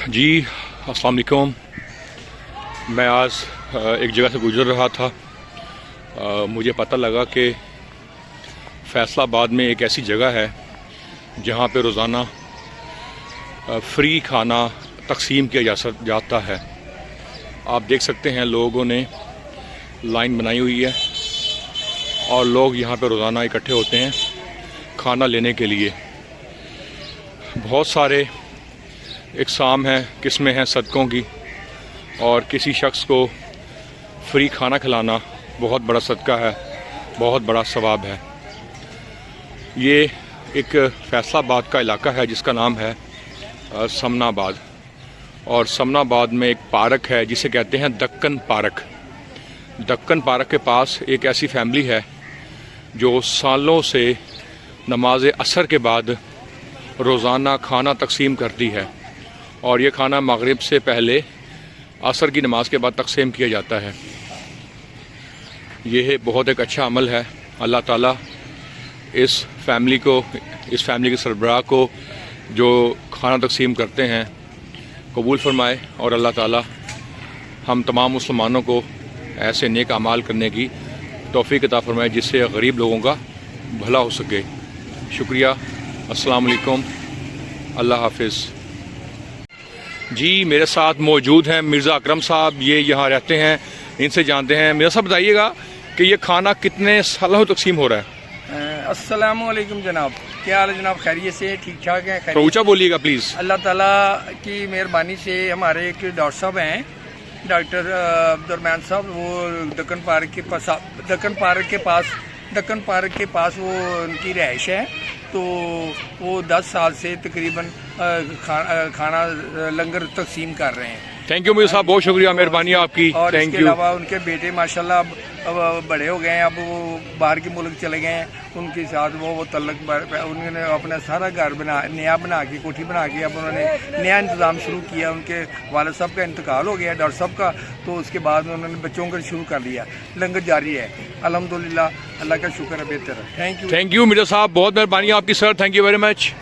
جی السلام علیکم. میں آج ایک جگہ سے گزر رہا تھا. مجھے پتہ لگا کہ فیصل آباد میں ایک ایسی جگہ ہے جہاں پہ روزانہ فری کھانا تقسیم کیا جاتا ہے. آپ دیکھ سکتے ہیں لوگوں نے لائن بنائی ہوئی ہے اور لوگ یہاں پہ روزانہ اکٹھے ہوتے ہیں کھانا لینے کے لیے. بہت سارے اقسام ہیں، قسمیں ہیں صدقوں کی، اور کسی شخص کو فری کھانا کھلانا بہت بڑا صدقہ ہے، بہت بڑا ثواب ہے. یہ ایک فیصل آباد کا علاقہ ہے جس کا نام ہے سمنا آباد، اور سمنا آباد میں ایک پارک ہے جسے کہتے ہیں دکن پارک. دکن پارک کے پاس ایک ایسی فیملی ہے جو سالوں سے نماز عصر کے بعد روزانہ کھانا تقسیم کرتی ہے، اور یہ کھانا مغرب سے پہلے عصر کی نماز کے بعد تقسیم کیا جاتا ہے. یہ بہت ایک اچھا عمل ہے. اللہ تعالیٰ اس فیملی کے سربراہ کو جو کھانا تقسیم کرتے ہیں قبول فرمائے، اور اللہ تعالیٰ ہم تمام مسلمانوں کو ایسے نیک اعمال کرنے کی توفیق عطا فرمائے جس سے غریب لوگوں کا بھلا ہو سکے. شکریہ. السلام علیکم. اللہ حافظ. جی میرے ساتھ موجود ہیں مرزا اکرم صاحب. یہ یہاں رہتے ہیں، ان سے جانتے ہیں. مرزا صاحب بتائیے گا کہ یہ کھانا کتنے سالوں تقسیم ہو رہا ہے؟ السلام علیکم جناب، کیا حال ہے جناب؟ خیریت سے؟ ٹھیک ٹھاک ہیں؟ اونچا بولیے گا پلیز. اللہ تعالیٰ کی مہربانی سے ہمارے ایک ڈاکٹر صاحب ہیں، ڈاکٹر عبدالرحمان صاحب، وہ دکن پارک کے پاس وہ ان کی رہائش ہے. تو وہ 10 سال سے تقریباً کھانا لنگر تقسیم کر رہے ہیں. تھینک یو مرزا صاحب، بہت شکریہ، مہربانی آپ کی. اور اس تھینک کے یو. علاوہ ان کے بیٹے ماشاءاللہ اب بڑے ہو گئے ہیں، اب وہ باہر کے ملک چلے گئے ہیں. ان کے ساتھ وہ تعلق انہوں نے اپنا سارا گھر نیا بنا کے، کوٹھی بنا کے اب انہوں نے نیا انتظام شروع کیا. ان کے والد صاحب کا انتقال ہو گیا، ڈاکٹر صاحب کا، تو اس کے بعد انہوں نے بچوں کا شروع کر لیا. لنگر جاری ہے الحمدللہ. اللہ کا شکر ہے، بہتر ہے. Thank you. Thank you Mirza صاحب، بہت مہربانی آپ کی sir. Thank you very much.